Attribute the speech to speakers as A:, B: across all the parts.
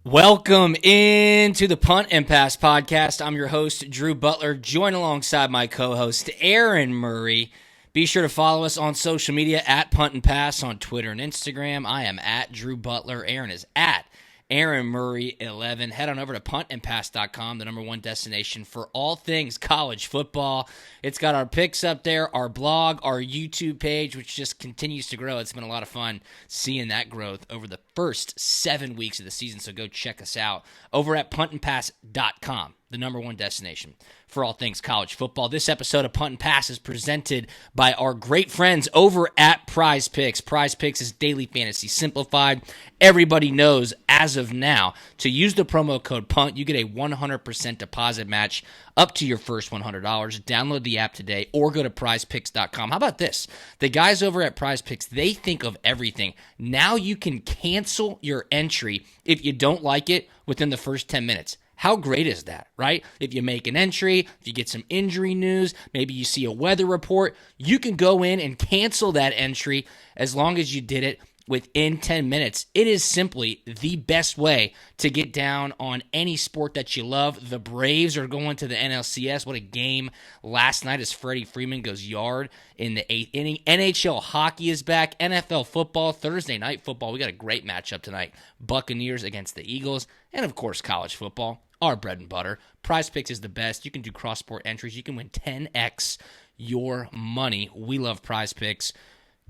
A: Welcome into the Punt and Pass podcast. I'm your host, Drew Butler, joined alongside my co-host, Aaron Murray. Be sure to follow us on social media at Punt and Pass on Twitter and Instagram. I am at Drew Butler. Aaron is at Aaron Murray 11. Head on over to puntandpass.com, the number one destination for all things college football. It's got our picks up there, our blog, our YouTube page, which just continues to grow. It's been a lot of fun seeing that growth over the first 7 weeks of the season, so go check us out over at puntandpass.com, the number one destination for all things college football. This episode of Punt and Pass is presented by our great friends over at Prize Picks. Prize Picks is daily fantasy simplified. Everybody knows as of now to use the promo code PUNT. You get a 100% deposit match up to your first $100. Download the app today or go to prizepicks.com. How about this? The guys over at Prize Picks, they think of everything. Now you can cancel your entry if you don't like it within the first 10 minutes. How great is that, right? If you make an entry, if you get some injury news, maybe you see a weather report, you can go in and cancel that entry as long as you did it within 10 minutes. It is simply the best way to get down on any sport that you love. The Braves are going to the NLCS. What a game last night as Freddie Freeman goes yard in the 8th inning. NHL hockey is back. NFL football, Thursday night football. We got a great matchup tonight. Buccaneers against the Eagles. And, of course, college football. Our bread and butter. Prize Picks is the best. You can do cross-sport entries. You can win 10x your money. We love Prize Picks.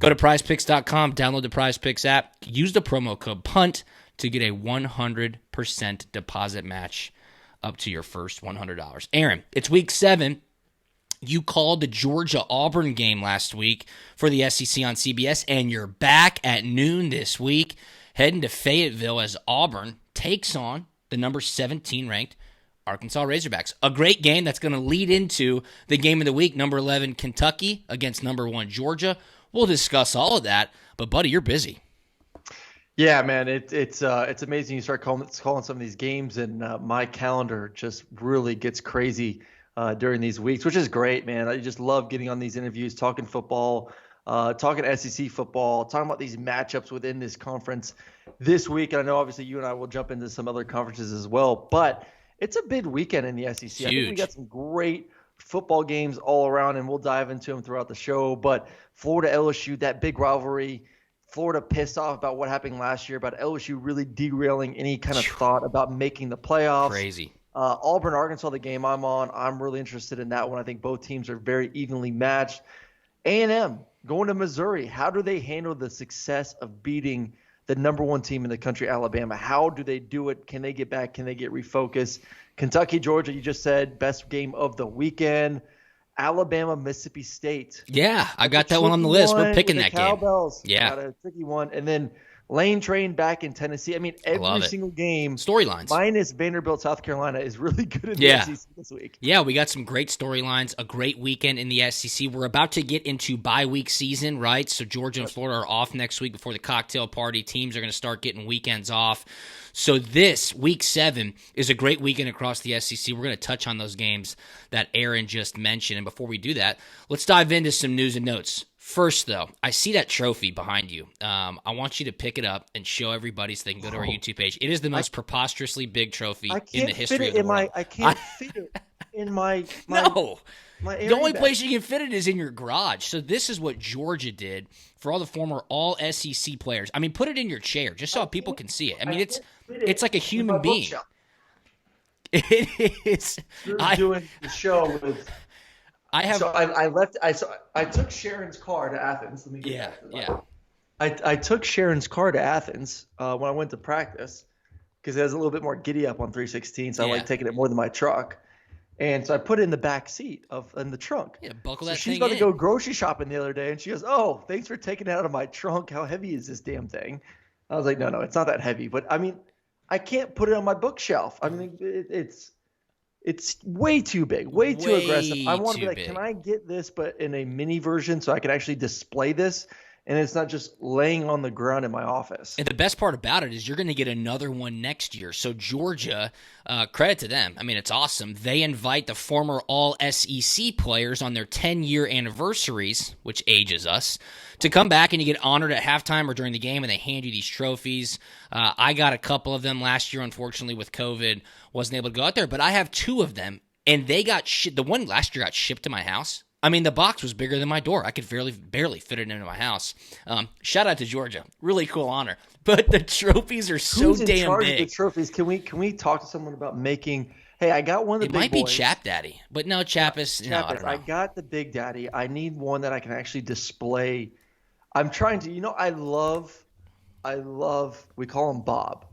A: Go to prizepicks.com, download the Prize Picks app, use the promo code PUNT to get a 100% deposit match up to your first $100. Aaron, it's week 7. You called the Georgia-Auburn game last week for the SEC on CBS, and you're back at noon this week, heading to Fayetteville as Auburn takes on the number 17 ranked Arkansas Razorbacks. A great game that's going to lead into the game of the week, number 11 Kentucky against number 1 Georgia. We'll discuss all of that, but buddy, you're busy.
B: Yeah, man, it's amazing. You start calling some of these games, and my calendar just really gets crazy during these weeks, which is great, man. I just love getting on these interviews, talking football, talking SEC football, talking about these matchups within this conference this week. And I know obviously you and I will jump into some other conferences as well, but it's a big weekend in the SEC. I think we got some great football games all around, and we'll dive into them throughout the show. But Florida LSU, that big rivalry, Florida pissed off about what happened last year, about LSU really derailing any kind of thought about making the playoffs.
A: Crazy.
B: Auburn, Arkansas, the game I'm on, I'm really interested in that one. I think both teams are very evenly matched. A&M going to Missouri. How do they handle the success of beating the number 1 team in the country, Alabama? How do they do it? Can they get back? Can they get refocused? Kentucky, Georgia, you just said, best game of the weekend. Alabama, Mississippi State.
A: Yeah, I got that one on the list. We're picking that game.
B: Cowbells.
A: Yeah.
B: Got a tricky one. And then Lane Train back in Tennessee. I mean, every single game.
A: Storylines.
B: Minus Vanderbilt, South Carolina is really good in the SEC this week.
A: Yeah, we got some great storylines, a great weekend in the SEC. We're about to get into bye-week season, right? So Georgia and Florida are off next week before the cocktail party. Teams are going to start getting weekends off. So this, week 7, is a great weekend across the SEC. We're going to touch on those games that Aaron just mentioned. And before we do that, let's dive into some news and notes. First, though, I see that trophy behind you. I want you to pick it up and show everybody so they can go to our YouTube page. It is the most preposterously big trophy in the history of the world.
B: I can't fit it in my
A: No.
B: My
A: the only place you can fit it is in your garage. So this is what Georgia did for all the former all-SEC players. I mean, put it in your chair just so people can see it. I mean, it's like a human being. It is.
B: You're doing the show with... I took Sharon's car to Athens. Let me I took Sharon's car to Athens when I went to practice because it has a little bit more giddy up on 316, so I like taking it more than my truck. And so I put it in the back seat in the trunk.
A: Yeah, buckle that thing in.
B: She's about to go grocery shopping the other day, and she goes, "Oh, thanks for taking it out of my trunk. How heavy is this damn thing?" I was like, "No, it's not that heavy." But I mean, I can't put it on my bookshelf. I mean, it's way too big, way too aggressive. I want to be like, can I get this, but in a mini version so I can actually display this and it's not just laying on the ground in my office.
A: And the best part about it is you're going to get another one next year. So Georgia, credit to them. I mean, it's awesome. They invite the former All-SEC players on their 10-year anniversaries, which ages us, to come back, and you get honored at halftime or during the game, and they hand you these trophies. I got a couple of them last year, unfortunately, with COVID. Wasn't able to go out there, but I have 2 of them, and they got the one last year got shipped to my house. I mean, the box was bigger than my door. I could barely fit it into my house. Shout out to Georgia. Really cool honor. But the trophies are so
B: Who's in
A: damn
B: charge
A: big.
B: of the trophies? Can we talk to someone about making? Hey, I got one of the
A: It
B: big
A: might be
B: boys.
A: Chap Daddy, but no, Chappus. No, I don't know.
B: I got the Big Daddy. I need one that I can actually display. I'm trying to. I love. We call him Bob.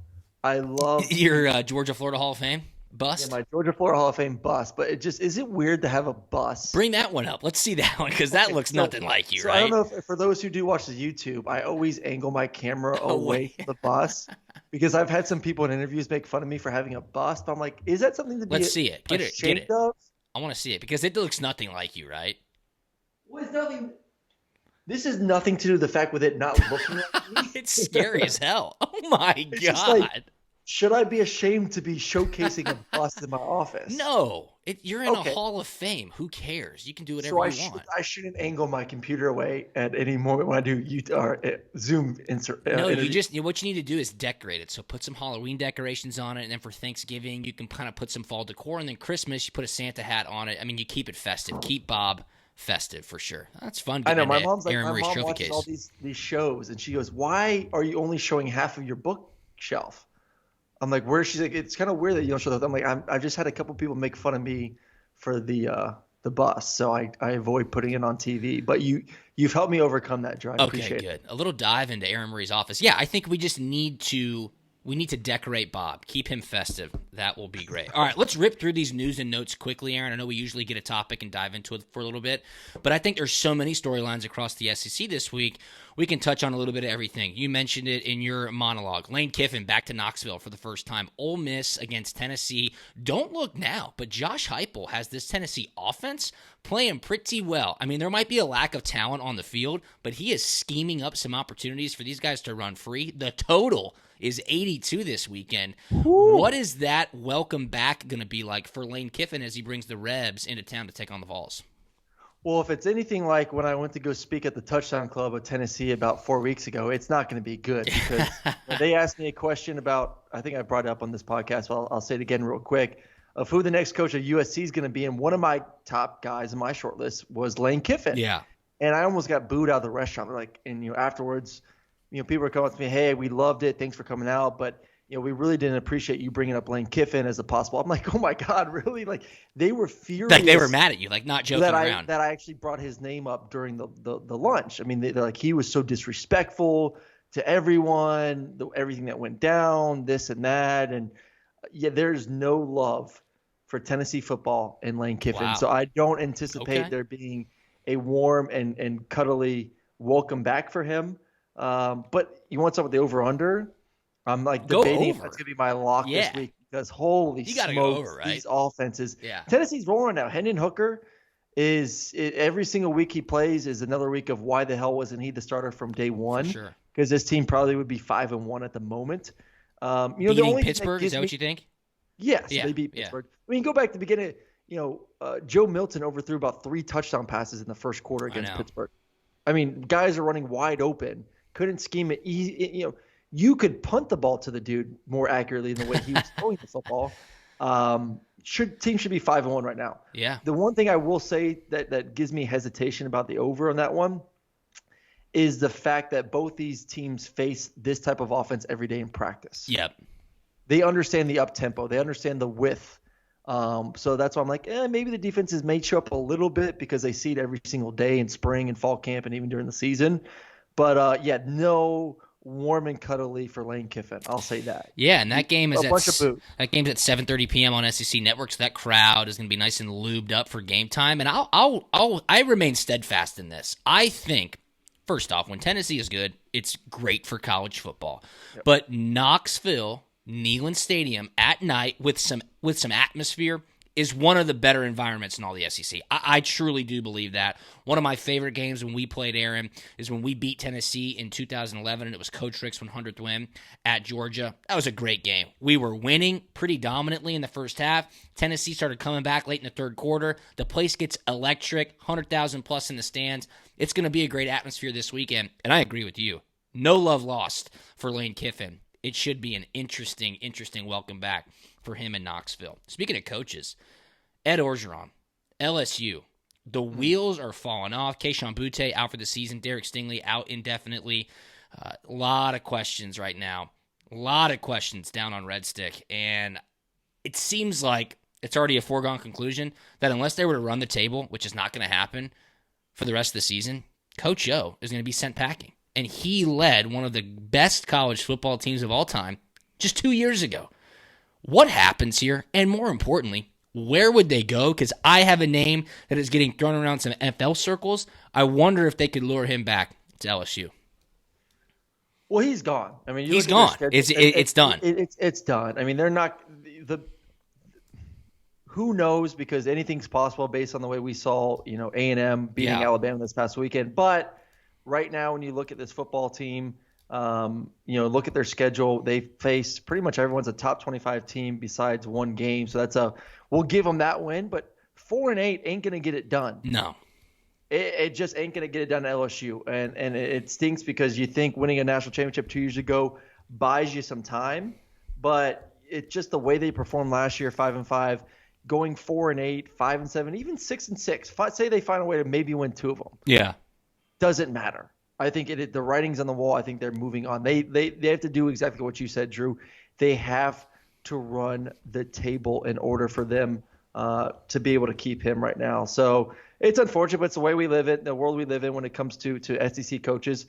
B: I love
A: Your Georgia Florida Hall of Fame bust.
B: my Georgia Florida Hall of Fame bust. But is it weird to have a bust?
A: Bring that one up. Let's see that one, because that looks nothing like you,
B: so
A: right?
B: I don't know if for those who do watch the YouTube, I always angle my camera away from the bust because I've had some people in interviews make fun of me for having a bust. But I'm like, is that something to be
A: Let's see it. Get it.
B: of?
A: I want to see it because it looks nothing like you, right?
B: Well, it's nothing. This is nothing to do with the fact with it not looking like me.
A: It's scary as hell. Oh my
B: It's just
A: God.
B: like, should I be ashamed to be showcasing a bust in my office?
A: No, you're in
B: Okay.
A: a Hall of Fame. Who cares? You can do whatever
B: So
A: you want.
B: I shouldn't angle my computer away at any moment when I do Zoom insert.
A: No,
B: interview.
A: what you need to do is decorate it. So put some Halloween decorations on it, and then for Thanksgiving you can kind of put some fall decor, and then Christmas you put a Santa hat on it. I mean, you keep it festive. Keep Bob festive for sure. That's fun.
B: I know my mom's like
A: Aaron
B: my
A: Murray's
B: mom
A: trophy
B: watches
A: case.
B: all these shows, and she goes, "Why are you only showing half of your bookshelf?" I'm like, "Where?" She's like, "It's kind of weird that you don't show that." I'm like, I've just had a couple people make fun of me for the bust, so I avoid putting it on TV. But you've helped me overcome that, Drew. I appreciate
A: Okay,
B: it.
A: good. A little dive into Aaron Murray's office. Yeah, I think we just need to decorate Bob. Keep him festive. That will be great. All right, let's rip through these news and notes quickly, Aaron. I know we usually get a topic and dive into it for a little bit, but I think there's so many storylines across the SEC this week. We can touch on a little bit of everything. You mentioned it in your monologue. Lane Kiffin back to Knoxville for the first time. Ole Miss against Tennessee. Don't look now, but Josh Heupel has this Tennessee offense playing pretty well. I mean, there might be a lack of talent on the field, but he is scheming up some opportunities for these guys to run free. The total is 82 this weekend.
B: Woo.
A: What is that welcome back going to be like for Lane Kiffin as he brings the Rebs into town to take on the Vols?
B: Well, if it's anything like when I went to go speak at the Touchdown Club of Tennessee about 4 weeks ago, it's not going to be good because they asked me a question about, I think I brought it up on this podcast, but I'll say it again real quick, of who the next coach of USC is going to be. And one of my top guys in my short list was Lane Kiffin.
A: Yeah.
B: And I almost got booed out of the restaurant. Like, and afterwards, people were coming up to me, "Hey, we loved it. Thanks for coming out. But, we really didn't appreciate you bringing up Lane Kiffin as a possible." I'm like, oh my God, really? Like, they were furious.
A: Like they were mad at you, like not joking around.
B: That I actually brought his name up during the lunch. I mean, they're like, he was so disrespectful to everyone, everything that went down, this and that. And there's no love for Tennessee football and Lane Kiffin.
A: Wow.
B: So I don't anticipate there being a warm and cuddly welcome back for him. But you want to talk about the over-under? I'm like debating if that's going to be my lock this week because holy smokes,
A: go over, right?
B: These offenses.
A: Yeah.
B: Tennessee's rolling now. Hendon Hooker every single week he plays is another week of why the hell wasn't he the starter from day one?
A: For sure.
B: Because this team probably would be 5-1 at the moment.
A: Beating
B: the only
A: Pittsburgh, is that what you think?
B: Yes,
A: Yeah,
B: they beat Pittsburgh. I mean, go back to the beginning. Joe Milton overthrew about 3 touchdown passes in the first quarter against Pittsburgh. I mean, guys are running wide open. Couldn't scheme it. You could punt the ball to the dude more accurately than the way he was throwing the football. Team should be 5-1 right now.
A: Yeah.
B: The one thing I will say that gives me hesitation about the over on that one is the fact that both these teams face this type of offense every day in practice.
A: Yep.
B: They understand the up tempo. They understand the width. So that's why I'm like, maybe the defenses may show up a little bit because they see it every single day in spring and fall camp and even during the season. But no warm and cuddly for Lane Kiffin. I'll say that.
A: Yeah, and that game is
B: bunch of boot.
A: That game's at 7:30 p.m. on SEC Network, so that crowd is going to be nice and lubed up for game time. And I remain steadfast in this. I think, first off, when Tennessee is good, it's great for college football. Yep. But Knoxville, Neyland Stadium at night with some atmosphere is one of the better environments in all the SEC. I truly do believe that. One of my favorite games when we played, Aaron, is when we beat Tennessee in 2011, and it was Coach Rick's 100th win at Georgia. That was a great game. We were winning pretty dominantly in the first half. Tennessee started coming back late in the third quarter. The place gets electric, 100,000 plus in the stands. It's going to be a great atmosphere this weekend, and I agree with you. No love lost for Lane Kiffin. It should be an interesting welcome back for him in Knoxville. Speaking of coaches, Ed Orgeron, LSU. The wheels are falling off. Keishon Butte out for the season. Derek Stingley out indefinitely. A lot of questions right now. A lot of questions down on Red Stick. And it seems like it's already a foregone conclusion that unless they were to run the table, which is not going to happen for the rest of the season, Coach O is going to be sent packing. And he led one of the best college football teams of all time just 2 years ago. What happens here? And more importantly, where would they go? Because I have a name that is getting thrown around some NFL circles. I wonder if they could lure him back to LSU.
B: Well, he's gone. I mean,
A: he's gone. It's done.
B: It's done. I mean, they're not who knows, because anything's possible based on the way we saw, A&M beating Alabama this past weekend. But right now, when you look at this football team, look at their schedule. They faced pretty much everyone's a top 25 team besides one game. So we'll give them that win. But 4-8 ain't gonna get it done.
A: No,
B: it just ain't gonna get it done at LSU. And it stinks because you think winning a national championship 2 years ago buys you some time, but it's just the way they performed last year, 5-5, going 4-8, 5-7, even 6-6. Say they find a way to maybe win two of them.
A: Yeah,
B: doesn't matter. I think the writing's on the wall. I think they're moving on. They have to do exactly what you said, Drew. They have to run the table in order for them to be able to keep him right now. So it's unfortunate, but it's the way we live in, the world we live in when it comes to SEC coaches.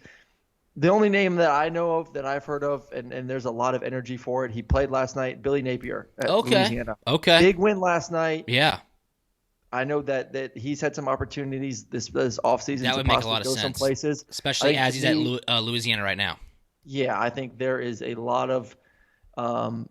B: The only name that I know of that I've heard of, and there's a lot of energy for it, he played last night, Billy Napier at Louisiana.
A: Okay.
B: Big win last night.
A: Yeah.
B: I know that he's had some opportunities this offseason
A: that
B: to
A: would make a
B: possibly
A: lot of
B: go
A: sense,
B: some places.
A: especially as he's at Louisiana right now.
B: Yeah, I think there is a lot of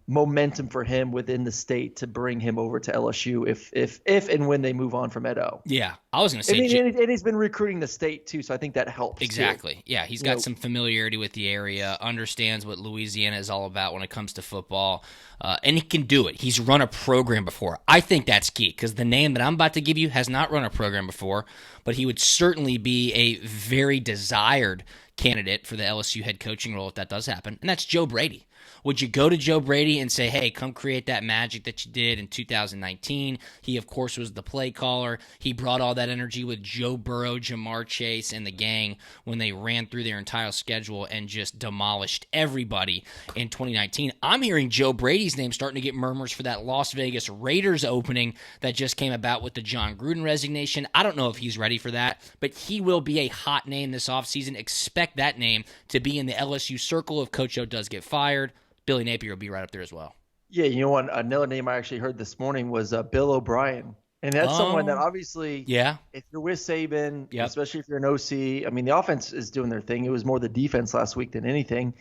B: momentum for him within the state to bring him over to LSU if and when they move on from Edo.
A: Yeah, I was going to say,
B: and he's been recruiting the state too, so I think that helps.
A: Exactly.
B: Too.
A: Yeah, he's got some familiarity with the area, understands what Louisiana is all about when it comes to football, and he can do it. He's run a program before. I think that's key because the name that I'm about to give you has not run a program before, but he would certainly be a very desired candidate for the LSU head coaching role if that does happen, and that's Joe Brady. Would you go to Joe Brady and say, hey, come create that magic that you did in 2019? He, of course, was the play caller. He brought all that energy with Joe Burrow, Jamar Chase, and the gang when they ran through their entire schedule and just demolished everybody in 2019. I'm hearing Joe Brady's name starting to get murmurs for that Las Vegas Raiders opening that just came about with the John Gruden resignation. I don't know if he's ready for that, but he will be a hot name this offseason. Expect that name to be in the LSU circle if Coach O does get fired. Billy Napier will be right up there as well.
B: Yeah, you know what? Another name I actually heard this morning was Bill O'Brien. And that's someone that obviously, if you're with Saban, especially if you're an OC, I mean, the offense is doing their thing. It was more the defense last week than anything.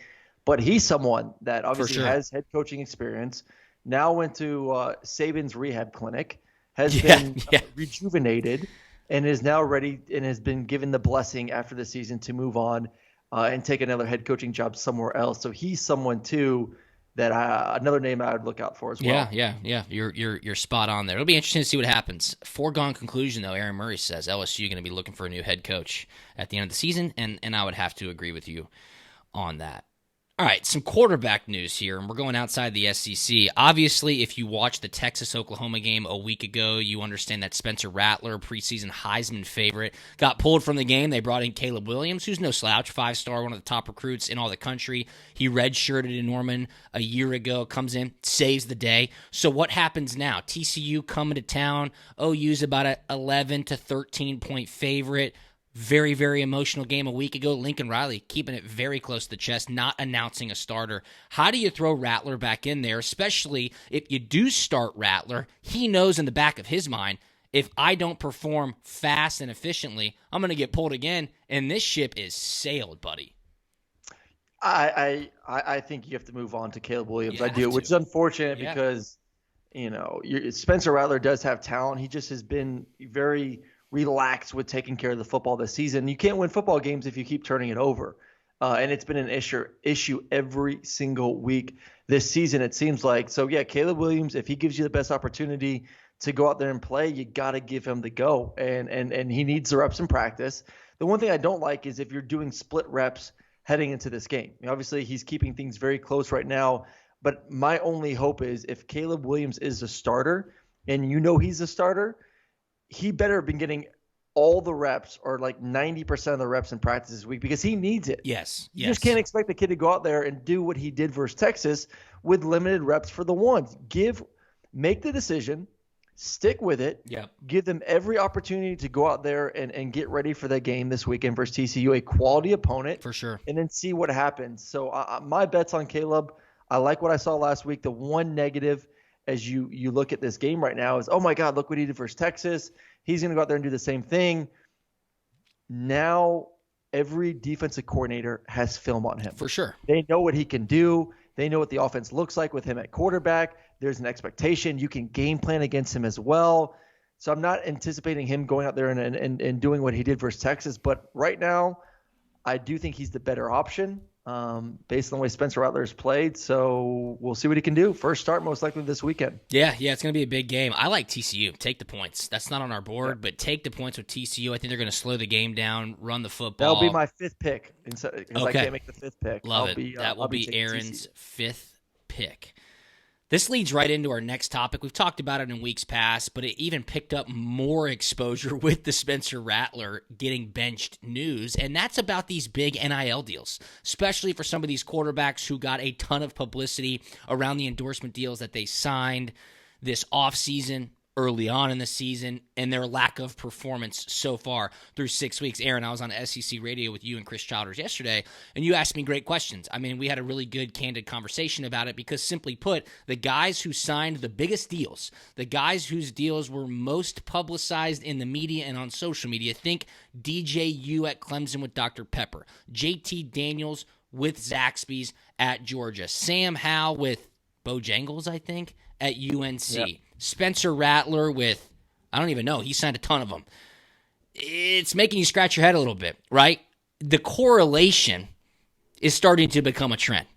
B: But he's someone that obviously has head coaching experience, now went to Saban's rehab clinic, has been rejuvenated, and is now ready and has been given the blessing after the season to move on and take another head coaching job somewhere else. So he's someone too that another name I would look out for as well.
A: Yeah. You're spot on there. It'll be interesting to see what happens. Foregone conclusion though. Aaron Murray says LSU going to be looking for a new head coach at the end of the season, and I would have to agree with you on that. All right, some quarterback news here, and we're going outside the SEC. Obviously, if you watched the Texas-Oklahoma game a week ago, you understand that Spencer Rattler, preseason Heisman favorite, got pulled from the game. They brought in Caleb Williams, who's no slouch, 5-star, one of the top recruits in all the country. He redshirted in Norman a year ago, comes in, saves the day. So what happens now? TCU coming to town. OU's about an 11 to 13-point favorite. Very, very emotional game a week ago. Lincoln Riley keeping it very close to the chest, not announcing a starter. How do you throw Rattler back in there, especially if you do start Rattler? He knows in the back of his mind, if I don't perform fast and efficiently, I'm going to get pulled again, and this ship is sailed, buddy.
B: I think you have to move on to Caleb Williams. I do, which is unfortunate because Spencer Rattler does have talent. He just has been very relaxed with taking care of the football this season. You can't win football games if you keep turning it over. And it's been an issue every single week this season, it seems like. So, yeah, Caleb Williams, if he gives you the best opportunity to go out there and play, you got to give him the go. And he needs the reps in practice. The one thing I don't like is if you're doing split reps heading into this game. Obviously, he's keeping things very close right now. But my only hope is if Caleb Williams is a starter and he's a starter, he better have been getting all the reps or like 90% of the reps in practice this week because he needs it.
A: Yes.
B: You just can't expect the kid to go out there and do what he did versus Texas with limited reps for the ones. Make the decision, stick with it, give them every opportunity to go out there and get ready for that game this weekend versus TCU, a quality opponent.
A: For sure.
B: And then see what happens. So my bet's on Caleb. I like what I saw last week. The one negative as you look at this game right now is, oh, my God, look what he did versus Texas. He's going to go out there and do the same thing. Now every defensive coordinator has film on him.
A: For sure.
B: They know what he can do. They know what the offense looks like with him at quarterback. There's an expectation. You can game plan against him as well. So I'm not anticipating him going out there and doing what he did versus Texas. But right now, I do think he's the better option. Based on the way Spencer Rattler has played. So we'll see what he can do. First start most likely this weekend.
A: Yeah, it's going to be a big game. I like TCU. Take the points. That's not on our board, but take the points with TCU. I think they're going to slow the game down, run the football.
B: That'll be my fifth pick. Because I can't make the fifth pick.
A: Love it. That will be Aaron's fifth pick. This leads right into our next topic. We've talked about it in weeks past, but it even picked up more exposure with the Spencer Rattler getting benched news, and that's about these big NIL deals, especially for some of these quarterbacks who got a ton of publicity around the endorsement deals that they signed this offseason, early on in the season, and their lack of performance so far through 6 weeks. Aaron, I was on SEC Radio with you and Chris Childers yesterday, and you asked me great questions. I mean, we had a really good, candid conversation about it because, simply put, the guys who signed the biggest deals, the guys whose deals were most publicized in the media and on social media, think DJU at Clemson with Dr. Pepper, JT Daniels with Zaxby's at Georgia, Sam Howell with Bojangles, I think, at UNC. Yep. Spencer Rattler with, I don't even know, he signed a ton of them. It's making you scratch your head a little bit, right? The correlation is starting to become a trend.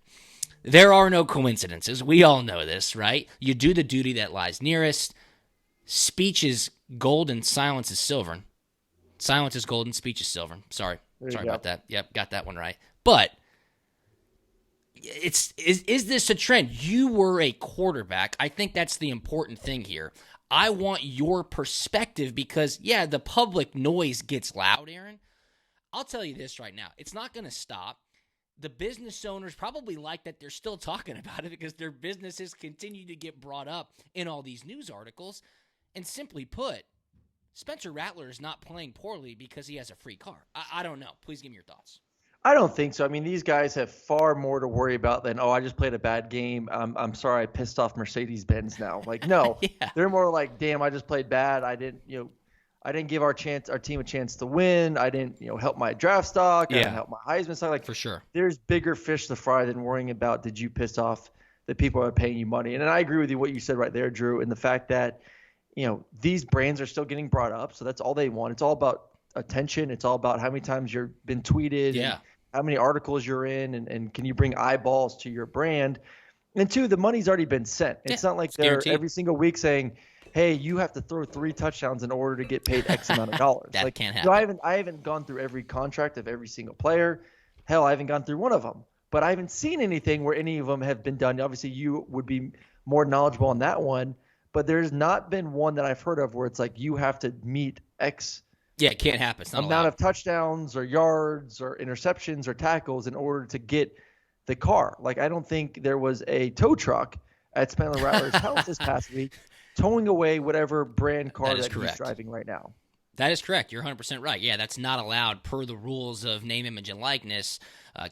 A: There are no coincidences. We all know this, right? You do the duty that lies nearest. Speech is gold and silence is silver. Silence is gold and speech is silver. Sorry about that. Yep, got that one right. But is this a trend? You were a quarterback. I think that's the important thing here. I want your perspective because, yeah, the public noise gets loud, Aaron. I'll tell you this right now. It's not going to stop. The business owners probably like that they're still talking about it because their businesses continue to get brought up in all these news articles. And simply put, Spencer Rattler is not playing poorly because he has a free car. I don't know. Please give me your thoughts.
B: I don't think so. I mean, these guys have far more to worry about than, I just played a bad game. I'm sorry I pissed off Mercedes-Benz now. Like, no. Yeah. They're more like, damn, I just played bad. I didn't give our team a chance to win. I didn't, help my draft stock. I didn't help my Heisman stock. Like,
A: for sure.
B: There's bigger fish to fry than worrying about did you piss off the people who are paying you money. And I agree with you what you said right there, Drew, and the fact that, these brands are still getting brought up. So that's all they want. It's all about attention. It's all about how many times you've been tweeted.
A: Yeah.
B: How many articles you're in, and can you bring eyeballs to your brand? And two, the money's already been sent. It's not like they're every single week saying, hey, you have to throw 3 touchdowns in order to get paid X amount of dollars.
A: That can't happen.
B: I haven't gone through every contract of every single player. Hell, I haven't gone through one of them. But I haven't seen anything where any of them have been done. Obviously, you would be more knowledgeable on that one. But there's not been one that I've heard of where it's like you have to meet X
A: it can't happen. It's not
B: amount of touchdowns or yards or interceptions or tackles in order to get the car. Like, I don't think there was a tow truck at Spencer Rattler's house this past week towing away whatever brand car that he's driving right now.
A: That is correct. You're 100% right. Yeah, that's not allowed per the rules of name, image, and likeness.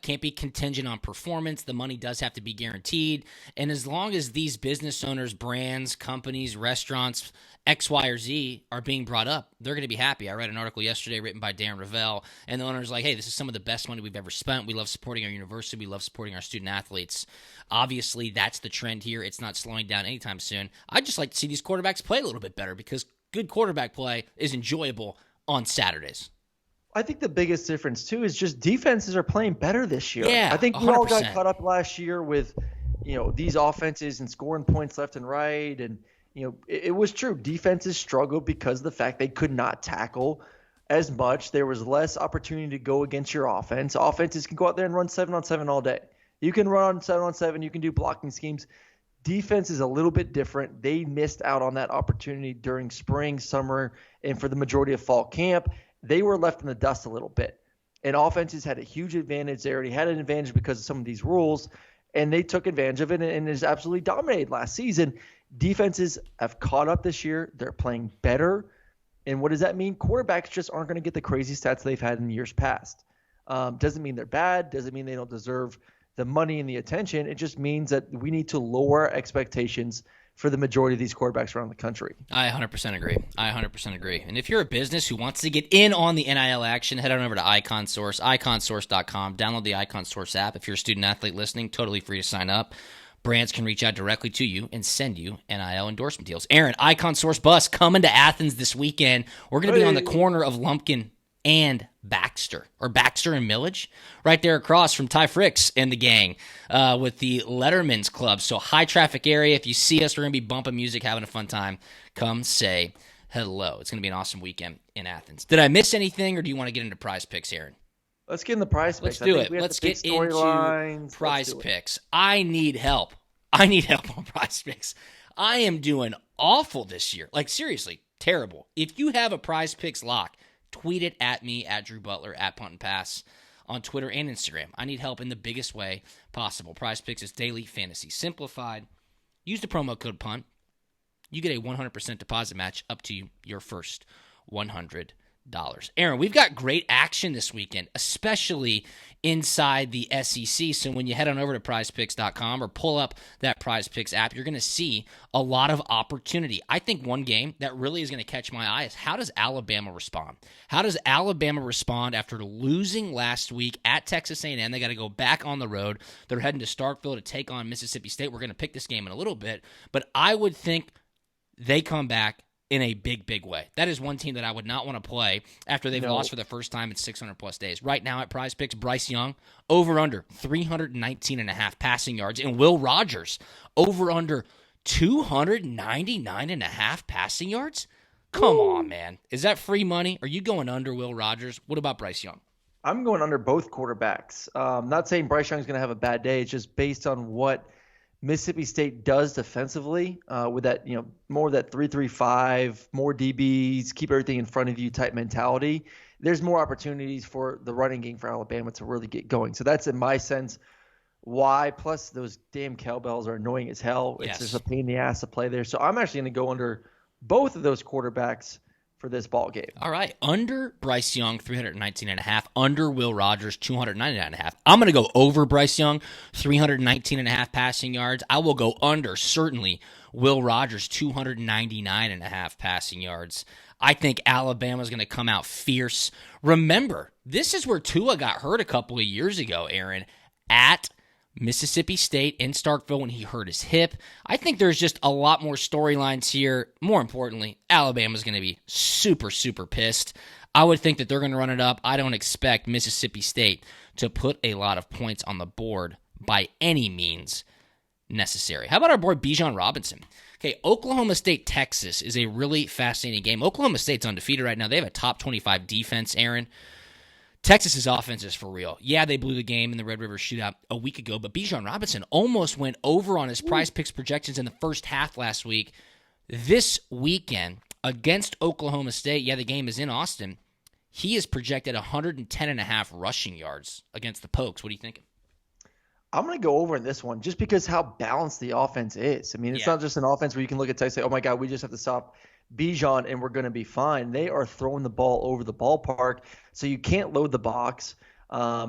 A: Can't be contingent on performance. The money does have to be guaranteed. And as long as these business owners, brands, companies, restaurants, X, Y, or Z are being brought up, they're going to be happy. I read an article yesterday written by Darren Ravel, and the owner's like, hey, this is some of the best money we've ever spent. We love supporting our university. We love supporting our student athletes. Obviously, that's the trend here. It's not slowing down anytime soon. I'd just like to see these quarterbacks play a little bit better because good quarterback play is enjoyable on Saturdays.
B: I think the biggest difference, too, is just defenses are playing better this year.
A: Yeah,
B: I think we
A: 100%.
B: all got caught up last year with, these offenses and scoring points left and right. And, it was true. Defenses struggled because of the fact they could not tackle as much. There was less opportunity to go against your offense. Offenses can go out there and run 7-on-7 all day. You can run 7-on-7. You can do blocking schemes. Defense is a little bit different. They missed out on that opportunity during spring, summer, and for the majority of fall camp. They were left in the dust a little bit. And offenses had a huge advantage. They already had an advantage because of some of these rules, and they took advantage of it and is absolutely dominated last season. Defenses have caught up this year. They're playing better. And what does that mean? Quarterbacks just aren't going to get the crazy stats they've had in years past. Doesn't mean they're bad. Doesn't mean they don't deserve the money and the attention. It just means that we need to lower our expectations for the majority of these quarterbacks around the country.
A: I 100% agree. I 100% agree. And if you're a business who wants to get in on the NIL action, head on over to iconsource, iconsource.com. Download the iconsource app. If you're a student athlete listening, totally free to sign up. Brands can reach out directly to you and send you NIL endorsement deals. Aaron, iconsource bus coming to Athens this weekend. We're going to be on the corner of Lumpkin and Baxter and Millage, right there across from Ty Fricks and the gang with the Letterman's Club. So high traffic area. If you see us, we're going to be bumping music, having a fun time. Come say hello. It's going to be an awesome weekend in Athens. Did I miss anything, or do you want to get into prize picks, Aaron?
B: Let's get into prize picks.
A: Let's do it. Let's get into prize picks. I need help. I need help on prize picks. I am doing awful this year. Like, seriously, terrible. If you have a prize picks lock, tweet it at me, at Drew Butler, at Punt and Pass on Twitter and Instagram. I need help in the biggest way possible. Prize Picks is daily fantasy simplified. Use the promo code PUNT. You get a 100% deposit match up to your first $100. Aaron, we've got great action this weekend, especially inside the SEC. So when you head on over to prizepicks.com or pull up that Prize Picks app, you're going to see a lot of opportunity. I think one game that really is going to catch my eye is, how does Alabama respond? How does Alabama respond after losing last week at Texas A&M? They got to go back on the road. They're heading to Starkville to take on Mississippi State. We're going to pick this game in a little bit, but I would think they come back in a big, big way. That is one team that I would not want to play after they've lost for the first time in 600-plus days. Right now at Prize Picks, Bryce Young, over-under 319.5 passing yards, and Will Rogers, over-under 299.5 passing yards? Come on, man. Is that free money? Are you going under Will Rogers? What about Bryce Young?
B: I'm going under both quarterbacks. Not saying Bryce Young's going to have a bad day. It's just based on what Mississippi State does defensively with that, more of that 3-3-5, more DBs, keep everything in front of you type mentality. There's more opportunities for the running game for Alabama to really get going. So that's, in my sense, why. Plus, those damn cowbells are annoying as hell. It's just a pain in the ass to play there. So I'm actually going to go under both of those quarterbacks for this ball game.
A: All right. Under Bryce Young, 319.5. Under Will Rogers, 299.5. I'm going to go over Bryce Young, 319.5 passing yards. I will go under, certainly, Will Rogers, 299.5 passing yards. I think Alabama's going to come out fierce. Remember, this is where Tua got hurt a couple of years ago, Aaron, at Mississippi State in Starkville when he hurt his hip. I think there's just a lot more storylines here. More importantly, Alabama's going to be super, super pissed. I would think that they're going to run it up. I don't expect Mississippi State to put a lot of points on the board by any means necessary. How about our boy Bijan Robinson? Okay, Oklahoma State, Texas is a really fascinating game. Oklahoma State's undefeated right now. They have a top 25 defense, Aaron. Texas's offense is for real. Yeah, they blew the game in the Red River Shootout a week ago, but Bijan Robinson almost went over on his Prize Picks projections in the first half last week. This weekend against Oklahoma State, yeah, the game is in Austin, he is projected 110.5 rushing yards against the Pokes. What are you thinking?
B: I'm going to go over in this one just because how balanced the offense is. I mean, it's not just an offense where you can look at Texas and say, oh, my God, we just have to stop Bijan and we're going to be fine. They are throwing the ball over the ballpark, so you can't load the box.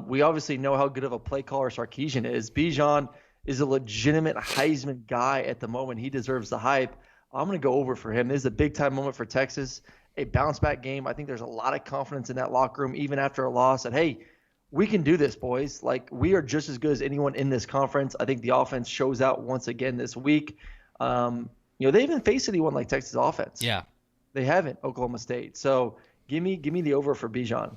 B: We obviously know how good of a play caller Sarkisian is. Bijan is a legitimate Heisman guy at the moment. He deserves the hype. I'm going to go over for him. This is a big-time moment for Texas, a bounce-back game. I think there's a lot of confidence in that locker room, even after a loss, that, hey, we can do this, boys. Like, we are just as good as anyone in this conference. I think the offense shows out once again this week. They haven't faced anyone like Texas offense.
A: Yeah.
B: They haven't, Oklahoma State. So give me the over for Bijan.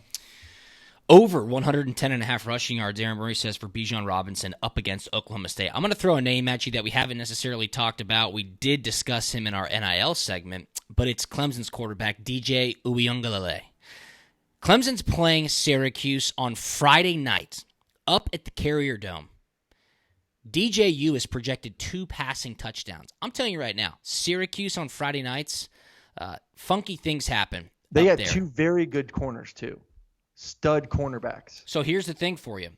A: Over 110.5 rushing yards, Aaron Murray says, for Bijan Robinson up against Oklahoma State. I'm going to throw a name at you that we haven't necessarily talked about. We did discuss him in our NIL segment, but it's Clemson's quarterback, DJ Uiagalelei. Clemson's playing Syracuse on Friday night up at the Carrier Dome. DJU is projected 2 passing touchdowns. I'm telling you right now, Syracuse on Friday nights, funky things happen.
B: They got 2 very good corners, too. Stud cornerbacks.
A: So here's the thing for you.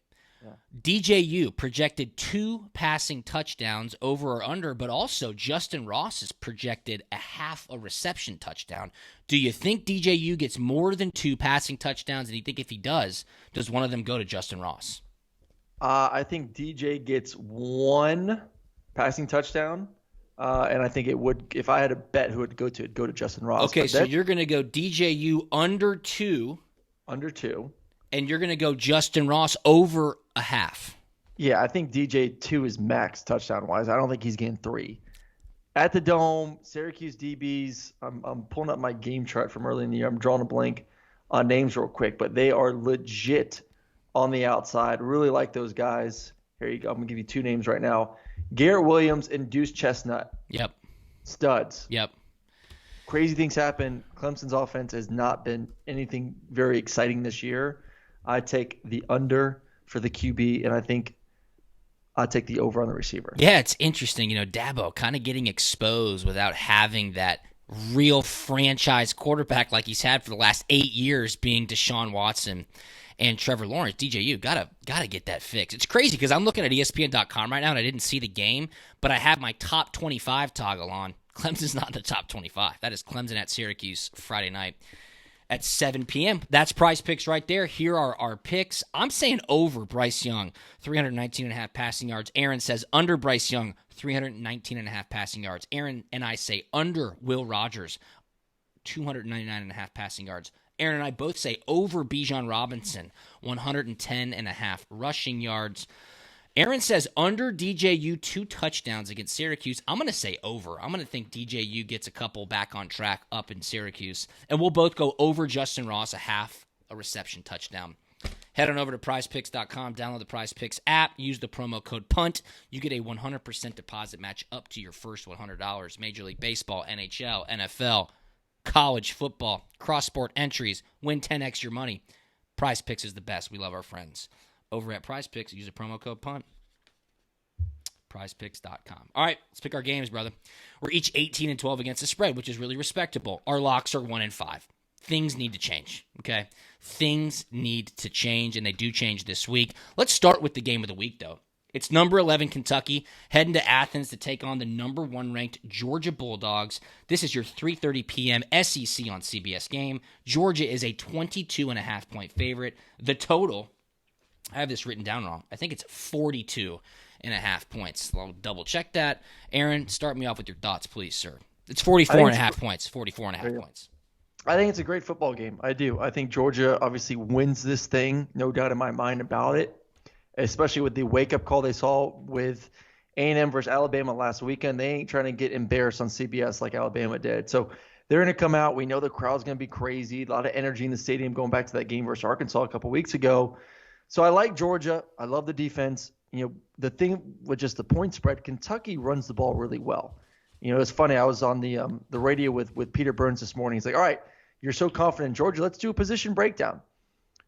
B: Yeah.
A: DJU projected 2 passing touchdowns over or under, but also Justin Ross is projected a half a reception touchdown. Do you think DJU gets more than 2 passing touchdowns? And you think if he does one of them go to Justin Ross?
B: I think DJ gets 1 passing touchdown. And I think it would, if I had a bet who would go to Justin Ross.
A: Okay, so you're going to go DJU under 2.
B: Under 2.
A: And you're going to go Justin Ross over a half.
B: Yeah, I think DJ 2 is max touchdown-wise. I don't think he's getting 3. At the Dome, Syracuse DBs, I'm pulling up my game chart from early in the year. I'm drawing a blank on names real quick, but they are legit on the outside. Really like those guys. Here you go. I'm going to give you 2 names right now. Garrett Williams and Deuce Chestnut.
A: Yep.
B: Studs.
A: Yep.
B: Crazy things happen. Clemson's offense has not been anything very exciting this year. I take the under for the QB, and I think I take the over on the receiver.
A: Yeah, it's interesting. Dabo kind of getting exposed without having that real franchise quarterback like he's had for the last 8 years, being Deshaun Watson and Trevor Lawrence. DJU, gotta get that fixed. It's crazy because I'm looking at ESPN.com right now, and I didn't see the game, but I have my top 25 toggle on. Clemson's not in the top 25. That is Clemson at Syracuse Friday night at 7 p.m. That's Prize Picks right there. Here are our picks. I'm saying over Bryce Young, 319.5 passing yards. Aaron says under Bryce Young, 319.5 passing yards. Aaron and I say under Will Rogers, 299.5 passing yards. Aaron and I both say over Bijan Robinson, 110.5 rushing yards. Aaron says under DJU 2 touchdowns against Syracuse. I'm going to say over. I'm going to think DJU gets a couple back on track up in Syracuse. And we'll both go over Justin Ross, a half a reception touchdown. Head on over to prizepicks.com, download the Prize Picks app, use the promo code PUNT. You get a 100% deposit match up to your first $100. Major League Baseball, NHL, NFL, college football, cross-sport entries. Win 10x your money. Prize Picks is the best. We love our friends. Over at Prize Picks, use the promo code PUNT. PrizePicks.com. All right, let's pick our games, brother. We're each 18-12 against the spread, which is really respectable. Our locks are 1-5. Things need to change, okay? Things need to change, and they do change this week. Let's start with the game of the week, though. It's number 11 Kentucky heading to Athens to take on the number 1 ranked Georgia Bulldogs. This is your 3:30 p.m. SEC on CBS game. Georgia is a 22.5-point favorite. The total, I have this written down wrong. I think it's 42.5 points. I'll double check that. Aaron, start me off with your thoughts, please, sir. It's 44.5 points. 44.5 points.
B: I think it's a great football game. I do. I think Georgia obviously wins this thing. No doubt in my mind about it, especially with the wake-up call they saw with A&M versus Alabama last weekend. They ain't trying to get embarrassed on CBS like Alabama did. So they're going to come out. We know the crowd's going to be crazy. A lot of energy in the stadium going back to that game versus Arkansas a couple weeks ago. So I like Georgia. I love the defense. The thing with just the point spread, Kentucky runs the ball really well. It's funny. I was on the radio with Peter Burns this morning. He's like, all right, you're so confident in Georgia. Let's do a position breakdown.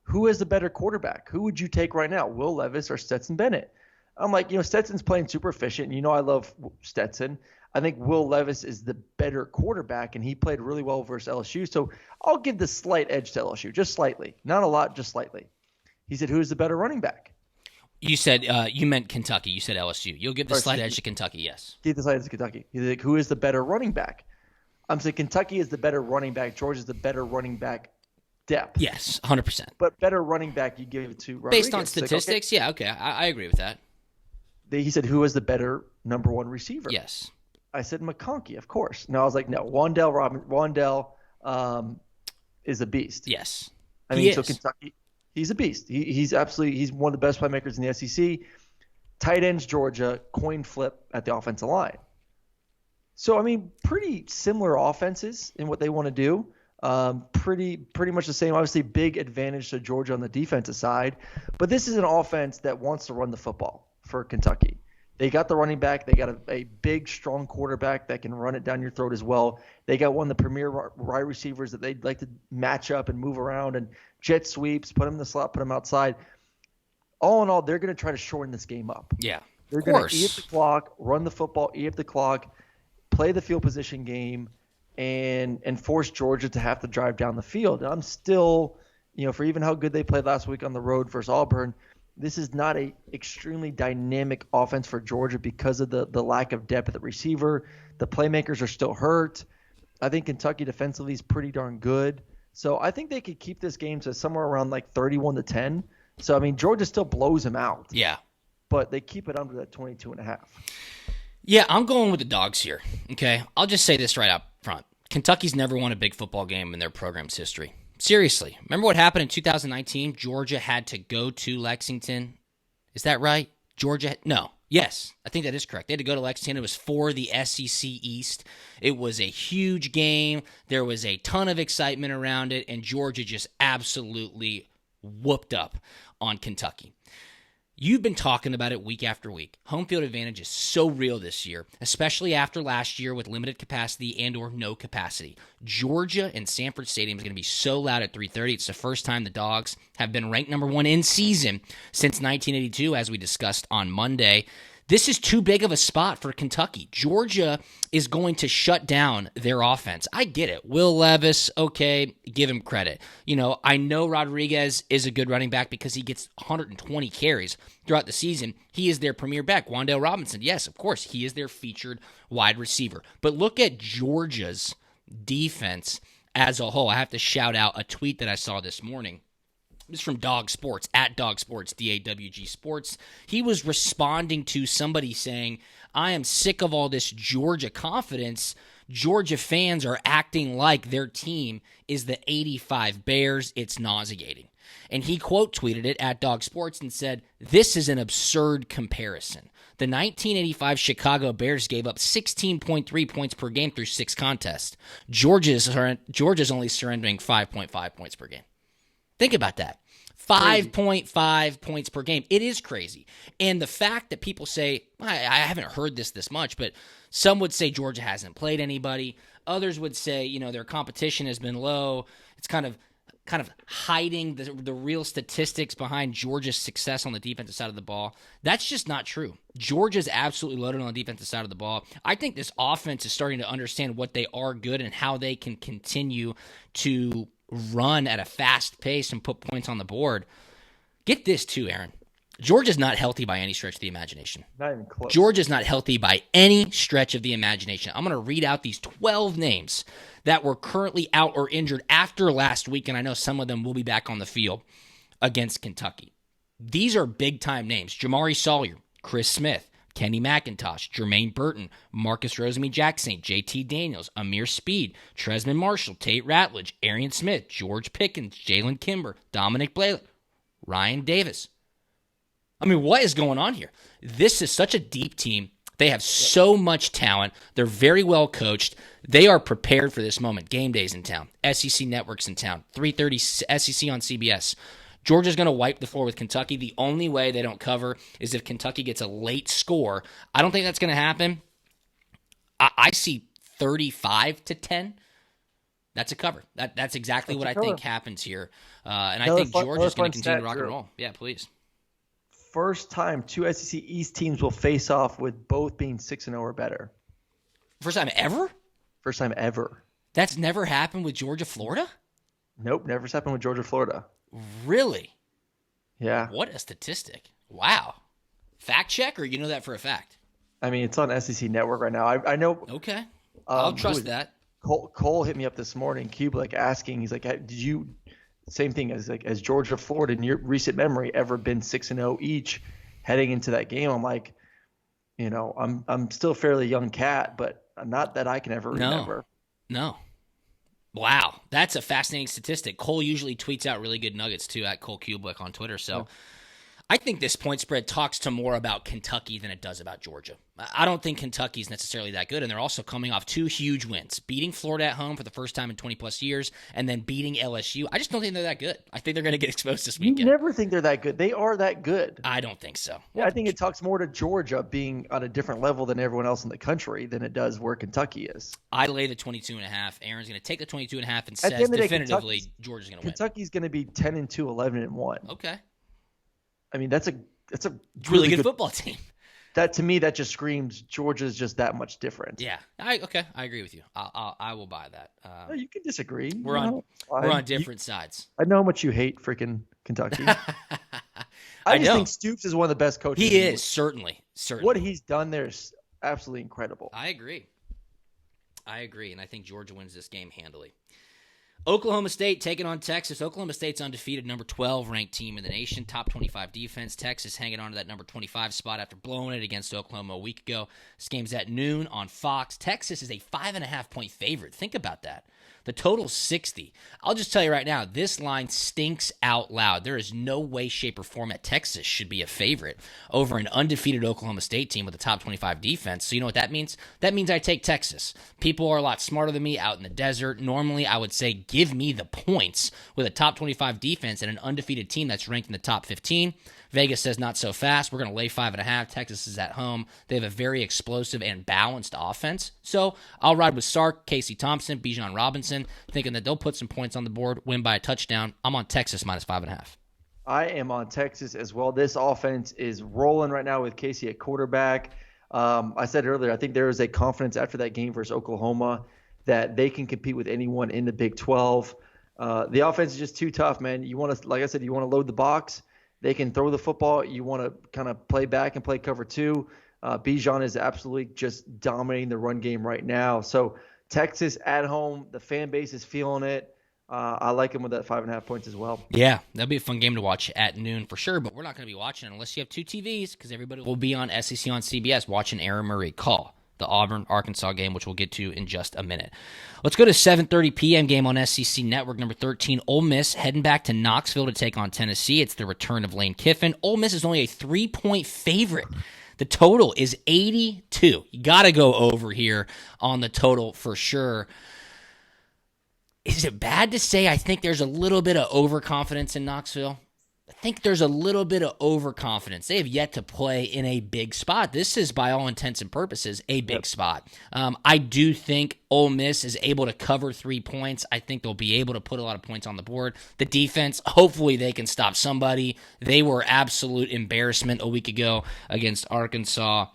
B: Who is the better quarterback? Who would you take right now, Will Levis or Stetson Bennett? I'm like, Stetson's playing super efficient. I love Stetson. I think Will Levis is the better quarterback, and he played really well versus LSU. So I'll give the slight edge to LSU, just slightly. Not a lot, just slightly. He said, who's the better running back?
A: You said you meant Kentucky. You said LSU. You'll give the slight edge to Kentucky, yes.
B: Give the slight edge to Kentucky. He's like, who is the better running back? I'm saying Kentucky is the better running back. Georgia's the better running back depth.
A: Yes, 100%.
B: But better running back, you give it to Rodriguez.
A: Based on statistics,
B: like,
A: okay. I agree with that.
B: He said, who was the better number one receiver?
A: Yes.
B: I said McConkey, of course. No, I was like, no, Wandell is a beast.
A: Yes.
B: I mean, so Kentucky, he's a beast. He's one of the best playmakers in the SEC. Tight ends, Georgia, coin flip at the offensive line. So, I mean, pretty similar offenses in what they want to do. Pretty much the same. Obviously, big advantage to Georgia on the defensive side. But this is an offense that wants to run the football for Kentucky. They got the running back. They got a big, strong quarterback that can run it down your throat as well. They got one of the premier wide receivers that they'd like to match up and move around and jet sweeps, put him in the slot, put him outside. All in all, they're going to try to shorten this game up.
A: Yeah,
B: they're going to eat up the clock, run the football, eat up the clock, play the field position game, and force Georgia to have to drive down the field. And I'm still, for even how good they played last week on the road versus Auburn, this is not a extremely dynamic offense for Georgia because of the lack of depth at the receiver. The playmakers are still hurt. I think Kentucky defensively is pretty darn good. So I think they could keep this game to somewhere around like 31-10. So, I mean, Georgia still blows them out.
A: Yeah.
B: But they keep it under that 22.5.
A: Yeah, I'm going with the dogs here, okay? I'll just say this right up front. Kentucky's never won a big football game in their program's history. Seriously. Remember what happened in 2019? Georgia had to go to Lexington. Is that right? No. Yes, I think that is correct. They had to go to Lexington. It was for the SEC East. It was a huge game. There was a ton of excitement around it, and Georgia just absolutely whooped up on Kentucky. You've been talking about it week after week. Home field advantage is so real this year, especially after last year with limited capacity and or no capacity. Georgia and Sanford Stadium is going to be so loud at 3:30. It's the first time the Dogs have been ranked number one in season since 1982, as we discussed on Monday. This is too big of a spot for Kentucky. Georgia is going to shut down their offense. I get it. Will Levis, okay, give him credit. I know Rodriguez is a good running back because he gets 120 carries throughout the season. He is their premier back. Wandale Robinson, yes, of course, he is their featured wide receiver. But look at Georgia's defense as a whole. I have to shout out a tweet that I saw this morning. This is from Dog Sports, at Dog Sports, DAWG Sports. He was responding to somebody saying, I am sick of all this Georgia confidence. Georgia fans are acting like their team is the 85 Bears. It's nauseating. And he quote tweeted it at Dog Sports and said, this is an absurd comparison. The 1985 Chicago Bears gave up 16.3 points per game through 6 contests. Georgia's only surrendering 5.5 points per game. Think about that. 5.5 points per game. It is crazy. And the fact that people say, I haven't heard this much, but some would say Georgia hasn't played anybody. Others would say, their competition has been low. It's kind of hiding the real statistics behind Georgia's success on the defensive side of the ball. That's just not true. Georgia's absolutely loaded on the defensive side of the ball. I think this offense is starting to understand what they are good and how they can continue to run at a fast pace and put points on the board. Get this too, Aaron. Georgia's not healthy by any stretch of the imagination.
B: Not even close.
A: Georgia's not healthy by any stretch of the imagination. I'm going to read out these 12 names that were currently out or injured after last week, and I know some of them will be back on the field against Kentucky. These are big-time names. Jamari Sawyer, Chris Smith, Kenny McIntosh, Jermaine Burton, Marcus Rosemy-Jackson, JT Daniels, Amir Speed, Tresman Marshall, Tate Ratledge, Arian Smith, George Pickens, Jalen Kimber, Dominic Blaylock, Ryan Davis. I mean, what is going on here? This is such a deep team. They have so much talent. They're very well coached. They are prepared for this moment. Game days in town. SEC networks in town. 3:30 SEC on CBS. Georgia's going to wipe the floor with Kentucky. The only way they don't cover is if Kentucky gets a late score. I don't think that's going to happen. I see 35-10. That's a cover. That's exactly what I think happens here. And I think Georgia's going to continue to rock and roll. Yeah, please.
B: First time 2 SEC East teams will face off with both being 6-0 or better.
A: First time ever?
B: First time ever.
A: That's never happened with Georgia, Florida?
B: Nope, never happened with Georgia, Florida.
A: Really?
B: Yeah.
A: What a statistic. Wow. Fact check, or you know that for a fact?
B: I mean, it's on SEC Network right now. I know.
A: Okay. I'll trust that.
B: Cole hit me up this morning, Cube, like asking, he's like, did you, same thing as Georgia, Florida, in your recent memory, ever been 6-0 each heading into that game? I'm like, I'm still a fairly young cat, but not that I can ever remember.
A: No. Wow, that's a fascinating statistic. Cole usually tweets out really good nuggets, too, at Cole Kubelik on Twitter. So I think this point spread talks to more about Kentucky than it does about Georgia. I don't think Kentucky's necessarily that good, and they're also coming off 2 huge wins, beating Florida at home for the first time in 20-plus years, and then beating LSU. I just don't think they're that good. I think they're going to get exposed this weekend.
B: You never think they're that good. They are that good.
A: I don't think so.
B: Yeah, I think it talks more to Georgia being on a different level than everyone else in the country than it does where Kentucky is.
A: I lay the 22.5. Aaron's going to take the 22.5 and says definitively Georgia's going to win.
B: Kentucky's going to be 10-2, 11-1.
A: Okay.
B: I mean, that's a
A: really good football team.
B: That, to me, that just screams Georgia's just that much different.
A: Yeah. I agree with you. I will buy that.
B: No, you can disagree.
A: We're on different sides.
B: I know how much you hate freaking Kentucky. I just think Stoops is one of the best coaches.
A: He is, certainly.
B: What he's done there is absolutely incredible.
A: I agree. And I think Georgia wins this game handily. Oklahoma State taking on Texas. Oklahoma State's undefeated, number 12 ranked team in the nation, top 25 defense. Texas hanging on to that number 25 spot after blowing it against Oklahoma a week ago. This game's at noon on Fox. Texas is a 5.5-point favorite. Think about that. The total's 60. I'll just tell you right now, this line stinks out loud. There is no way, shape, or form that Texas should be a favorite over an undefeated Oklahoma State team with a top 25 defense. So you know what that means? That means I take Texas. People are a lot smarter than me out in the desert. Normally, I would say give me the points with a top 25 defense and an undefeated team that's ranked in the top 15. Vegas says not so fast. We're going to lay 5.5. Texas is at home. They have a very explosive and balanced offense. So I'll ride with Sark, Casey Thompson, Bijan Robinson, thinking that they'll put some points on the board, win by a touchdown. I'm on Texas minus 5.5.
B: I am on Texas as well. This offense is rolling right now with Casey at quarterback. I said earlier, I think there is a confidence after that game versus Oklahoma that they can compete with anyone in the Big 12. The offense is just too tough, man. You want to, like I said, you want to load the box. They can throw the football. You want to kind of play back and play cover 2. Bijan is absolutely just dominating the run game right now. So Texas at home, the fan base is feeling it. I like him with that 5.5 points as well.
A: Yeah, that'll be a fun game to watch at noon for sure, but we're not going to be watching it unless you have 2 TVs because everybody will be on SEC on CBS watching Aaron Murray call the Auburn-Arkansas game, which we'll get to in just a minute. Let's go to 7:30 p.m. game on SEC Network, number 13, Ole Miss, heading back to Knoxville to take on Tennessee. It's the return of Lane Kiffin. Ole Miss is only a 3-point favorite. The total is 82. You got to go over here on the total for sure. Is it bad to say I think there's a little bit of overconfidence in Knoxville? I think there's a little bit of overconfidence. They have yet to play in a big spot. This is, by all intents and purposes, a big spot. I do think Ole Miss is able to cover 3 points. I think they'll be able to put a lot of points on the board. The defense, hopefully they can stop somebody. They were absolute embarrassment a week ago against Arkansas.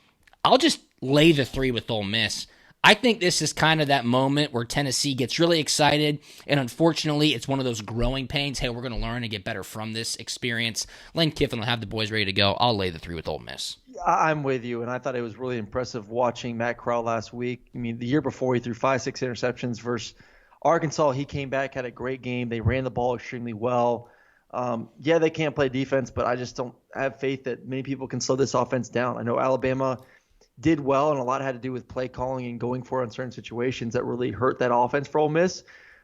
A: I'll just lay the 3 with Ole Miss. I think this is kind of that moment where Tennessee gets really excited, and unfortunately, it's one of those growing pains. Hey, we're going to learn and get better from this experience. Lane Kiffin will have the boys ready to go. I'll lay the 3 with Ole Miss.
B: I'm with you, and I thought it was really impressive watching Matt Corral last week. I mean, the year before, he threw 5-6 interceptions versus Arkansas. He came back, had a great game. They ran the ball extremely well. Yeah, they can't play defense, but I just don't have faith that many people can slow this offense down. I know Alabama did well, and a lot had to do with play calling and going for it in certain situations that really hurt that offense for Ole Miss.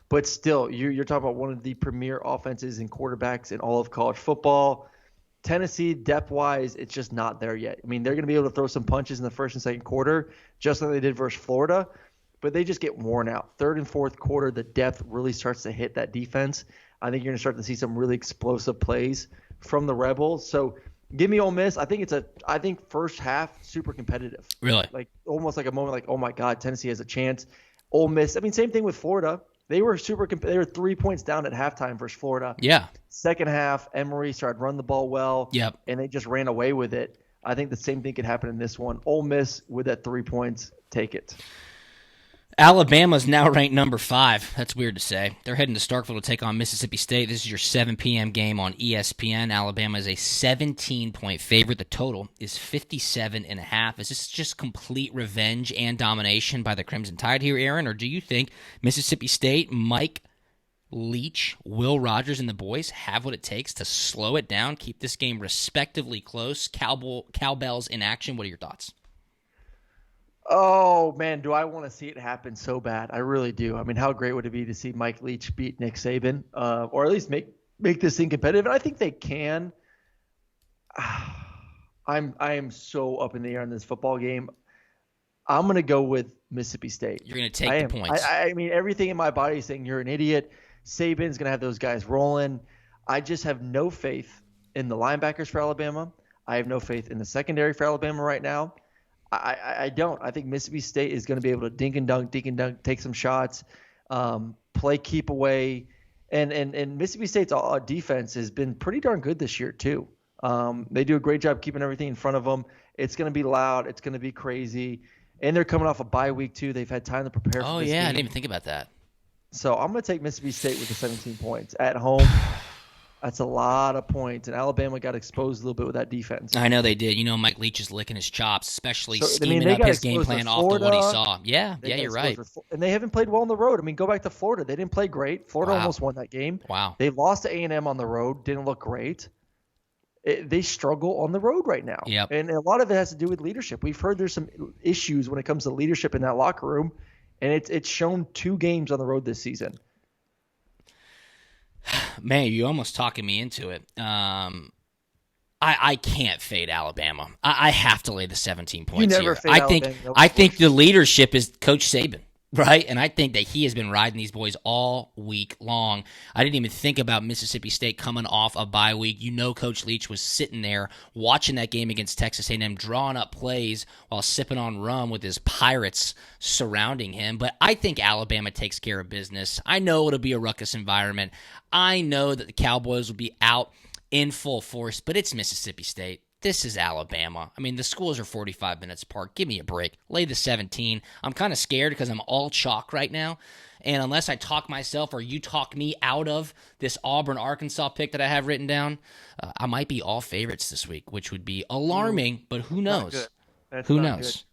B: But still, you're talking about one of the premier offenses and quarterbacks in all of college football. Tennessee, depth-wise, it's just not there yet. I mean, they're going to be able to throw some punches in the first and second quarter, just like they did versus Florida, but they just get worn out. Third and fourth quarter, the depth really starts to hit that defense. I think you're going to start to see some really explosive plays from the Rebels. So give me Ole Miss. I think first half super competitive.
A: Really?
B: Like almost like a moment like, oh my God, Tennessee has a chance. Ole Miss. I mean, same thing with Florida. They were they were 3 points down at halftime versus Florida.
A: Yeah.
B: Second half, Emory started running the ball well.
A: Yep.
B: And they just ran away with it. I think the same thing could happen in this one. Ole Miss with that 3 points, take it.
A: Alabama's now ranked number 5. That's weird to say. They're heading to Starkville to take on Mississippi State. This is your 7 p.m. game on ESPN. Alabama is a 17-point favorite. The total is 57.5. Is this just complete revenge and domination by the Crimson Tide here, Aaron? Or do you think Mississippi State, Mike Leach, Will Rogers, and the boys have what it takes to slow it down, keep this game respectively close? Cowbells in action. What are your thoughts?
B: Oh, man, do I want to see it happen so bad. I really do. I mean, how great would it be to see Mike Leach beat Nick Saban, or at least make this thing competitive? And I think they can. I am so up in the air on this football game. I'm going to go with Mississippi State.
A: You're going to take the points.
B: I mean, everything in my body is saying you're an idiot. Saban's going to have those guys rolling. I just have no faith in the linebackers for Alabama. I have no faith in the secondary for Alabama right now. I don't. I think Mississippi State is going to be able to dink and dunk, take some shots, play keep away. And Mississippi State's defense has been pretty darn good this year too. They do a great job keeping everything in front of them. It's going to be loud. It's going to be crazy. And they're coming off a bye week too. They've had time to prepare for this game.
A: I didn't even think about that.
B: So I'm going to take Mississippi State with the 17 points at home. That's a lot of points, and Alabama got exposed a little bit with that defense.
A: I know they did. You know, Mike Leach is licking his chops, especially scheming up his game plan off of what he saw. Yeah, you're right.
B: And they haven't played well on the road. I mean, go back to Florida. They didn't play great. Florida almost won that game.
A: Wow.
B: They lost to A&M on the road. Didn't look great. They struggle on the road right now.
A: Yep.
B: And a lot of it has to do with leadership. We've heard there's some issues when it comes to leadership in that locker room, and it's shown 2 games on the road this season.
A: Man, you're almost talking me into it. I can't fade Alabama. I have to lay the 17 points
B: you never
A: here.
B: Fade Alabama.
A: I think the leadership is Coach Saban, right? And I think that he has been riding these boys all week long. I didn't even think about Mississippi State coming off a bye week. You know, Coach Leach was sitting there watching that game against Texas A&M, drawing up plays while sipping on rum with his Pirates surrounding him. But I think Alabama takes care of business. I know it'll be a ruckus environment. I know that the Cowboys will be out in full force, but it's Mississippi State. This is Alabama. I mean, the schools are 45 minutes apart. Give me a break. Lay the 17. I'm kind of scared because I'm all chalk right now. And unless I talk myself or you talk me out of this Auburn-Arkansas pick that I have written down, I might be all favorites this week, which would be alarming, but who knows? Who knows? Good.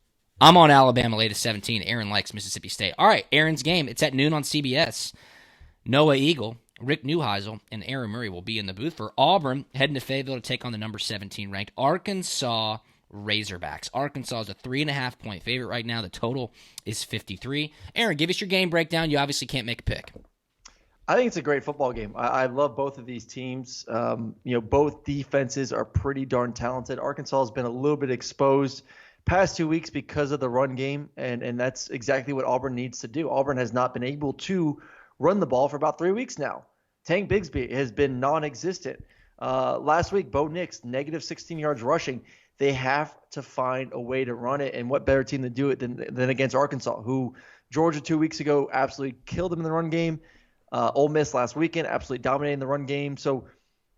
A: I'm on Alabama, lay to 17. Aaron likes Mississippi State. All right, Aaron's game. It's at noon on CBS. Noah Eagle, Rick Neuheisel, and Aaron Murray will be in the booth for Auburn, heading to Fayetteville to take on the number 17 ranked Arkansas Razorbacks. Arkansas is a 3.5-point favorite right now. The total is 53. Aaron, give us your game breakdown. You obviously can't make a pick.
B: I think it's a great football game. I love both of these teams. Both defenses are pretty darn talented. Arkansas has been a little bit exposed past 2 weeks because of the run game, and that's exactly what Auburn needs to do. Auburn has not been able to run the ball for about 3 weeks now. Tank Bigsby has been non-existent. Last week, Bo Nix, negative 16 yards rushing. They have to find a way to run it, and what better team to do it than against Arkansas, who Georgia 2 weeks ago absolutely killed them in the run game. Ole Miss last weekend absolutely dominating the run game. So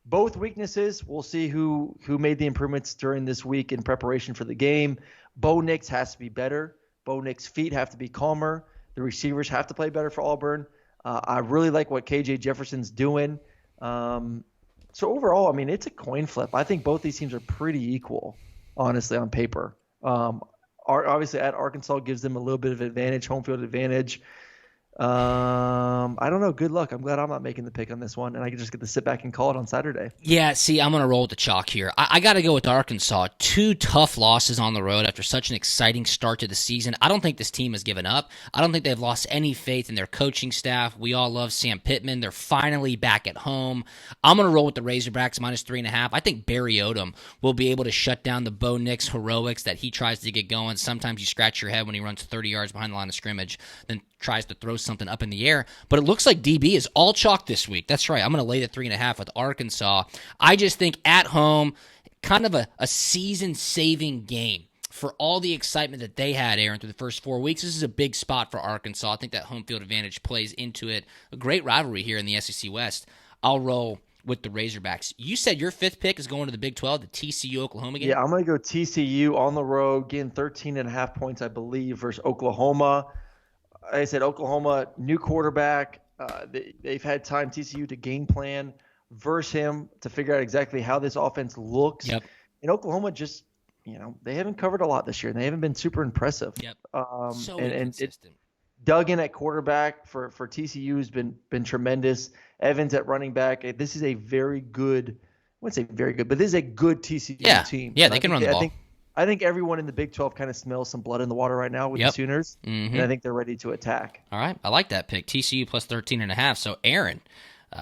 B: both weaknesses, we'll see who made the improvements during this week in preparation for the game. Bo Nix has to be better. Bo Nix's feet have to be calmer. The receivers have to play better for Auburn. I really like what KJ Jefferson's doing. So overall, I mean, it's a coin flip. I think both these teams are pretty equal, honestly, on paper. Obviously, at Arkansas gives them a little bit of advantage, home field advantage. I don't know. Good luck. I'm glad I'm not making the pick on this one, and I can just get to sit back and call it on Saturday.
A: Yeah, see, I'm going to roll with the chalk here. I got to go with Arkansas. 2 tough losses on the road after such an exciting start to the season. I don't think this team has given up. I don't think they've lost any faith in their coaching staff. We all love Sam Pittman. They're finally back at home. I'm going to roll with the Razorbacks minus 3.5. I think Barry Odom will be able to shut down the Bo Nix heroics that he tries to get going. Sometimes you scratch your head when he runs 30 yards behind the line of scrimmage, then tries to throw something up in the air. But it looks like DB is all chalk this week. That's right. I'm going to lay the 3.5 with Arkansas. I just think at home, kind of a season-saving game for all the excitement that they had, Aaron, through the first 4 weeks. This is a big spot for Arkansas. I think that home field advantage plays into it. A great rivalry here in the SEC West. I'll roll with the Razorbacks. You said your 5th pick is going to the Big 12, the TCU Oklahoma game?
B: Yeah, I'm going to go TCU on the road, getting 13.5 points, I believe, versus Oklahoma. I said Oklahoma, new quarterback. They've had time, TCU, to game plan, verse him to figure out exactly how this offense looks.
A: Yep.
B: And Oklahoma just, they haven't covered a lot this year, and they haven't been super impressive.
A: Yep. So
B: and
A: inconsistent.
B: Duggan at quarterback for TCU has been tremendous. Evans at running back. This is a very good, I wouldn't say very good, but this is a good TCU team.
A: Yeah, they can run the ball.
B: I think everyone in the Big 12 kind of smells some blood in the water right now with the Sooners, and I think they're ready to attack.
A: All right, I like that pick. TCU plus 13.5. So, Aaron,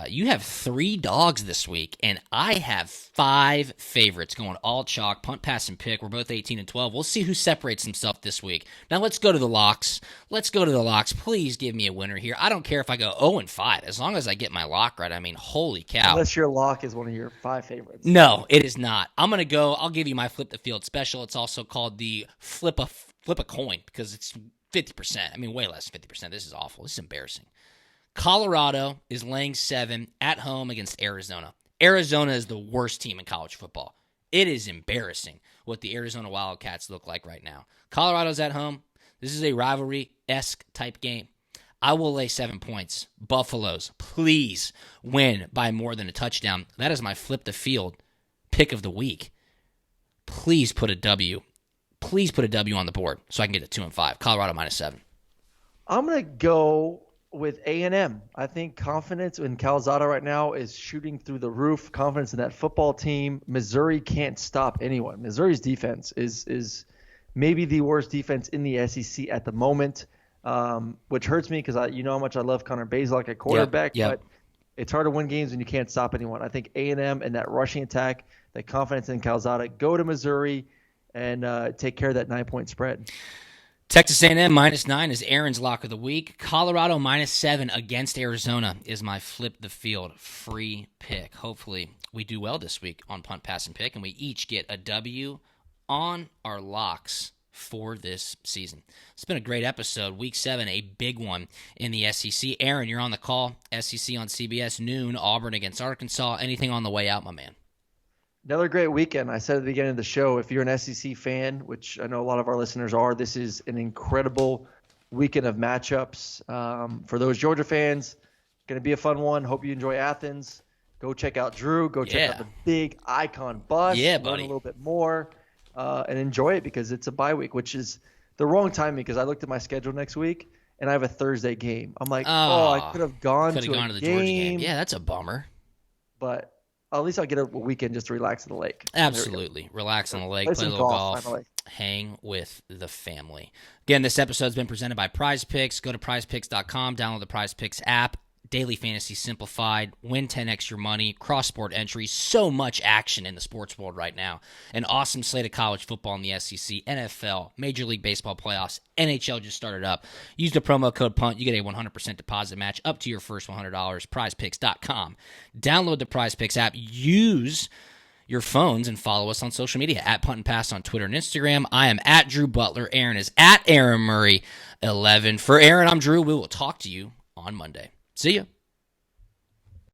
A: you have 3 dogs this week, and I have 5 favorites going all chalk, punt, pass, and pick. We're both 18 and 12. We'll see who separates himself this week. Now, let's go to the locks. Please give me a winner here. I don't care if I go 0 and 5, as long as I get my lock right. I mean, holy cow.
B: Unless your lock is one of your 5 favorites.
A: No, it is not. I'll give you my flip the field special. It's also called the flip a coin because it's 50%. I mean, way less than 50%. This is awful. This is embarrassing. Colorado is laying 7 at home against Arizona. Arizona is the worst team in college football. It is embarrassing what the Arizona Wildcats look like right now. Colorado's at home. This is a rivalry-esque type game. I will lay 7 points. Buffaloes, please win by more than a touchdown. That is my flip the field pick of the week. Please put a W. Please put a W on the board so I can get to 2 and 5. Colorado minus 7.
B: I'm going to go with A&M. I think confidence in Calzada right now is shooting through the roof. Confidence in that football team. Missouri can't stop anyone. Missouri's defense is maybe the worst defense in the SEC at the moment, which hurts me because you know how much I love Connor Bazelak at quarterback.
A: Yep.
B: But it's hard to win games when you can't stop anyone. I think A&M and that rushing attack, that confidence in Calzada, go to Missouri and take care of that 9-point spread.
A: Texas A&M minus 9 is Aaron's lock of the week. Colorado minus 7 against Arizona is my flip the field free pick. Hopefully we do well this week on punt, pass, and pick, and we each get a W on our locks for this season. It's been a great episode. Week 7, a big one in the SEC. Aaron, you're on the call. SEC on CBS, noon, Auburn against Arkansas. Anything on the way out, my man?
B: Another great weekend. I said at the beginning of the show, if you're an SEC fan, which I know a lot of our listeners are, this is an incredible weekend of matchups. For those Georgia fans, going to be a fun one. Hope you enjoy Athens. Go check out Drew. Go check out the big Icon bus.
A: Yeah,
B: learn
A: buddy.
B: a little bit more and enjoy it because it's a bye week, which is the wrong timing because I looked at my schedule next week and I have a Thursday game. I'm like, I could have gone to the
A: Georgia game. Yeah, that's a bummer.
B: But at least I'll get a weekend just to relax at the lake.
A: Absolutely. Relax on the lake, play a little golf, hang with the family. Again, this episode's been presented by Prize Picks. Go to prizepicks.com, download the Prize Picks app. Daily Fantasy Simplified, win 10x your money, cross-sport entries, so much action in the sports world right now. An awesome slate of college football in the SEC, NFL, Major League Baseball playoffs, NHL just started up. Use the promo code PUNT. You get a 100% deposit match up to your first $100, prizepicks.com. Download the Prize Picks app. Use your phones and follow us on social media at Punt and Pass on Twitter and Instagram. I am at Drew Butler. Aaron is at Aaron Murray 11. For Aaron, I'm Drew. We will talk to you on Monday. See ya.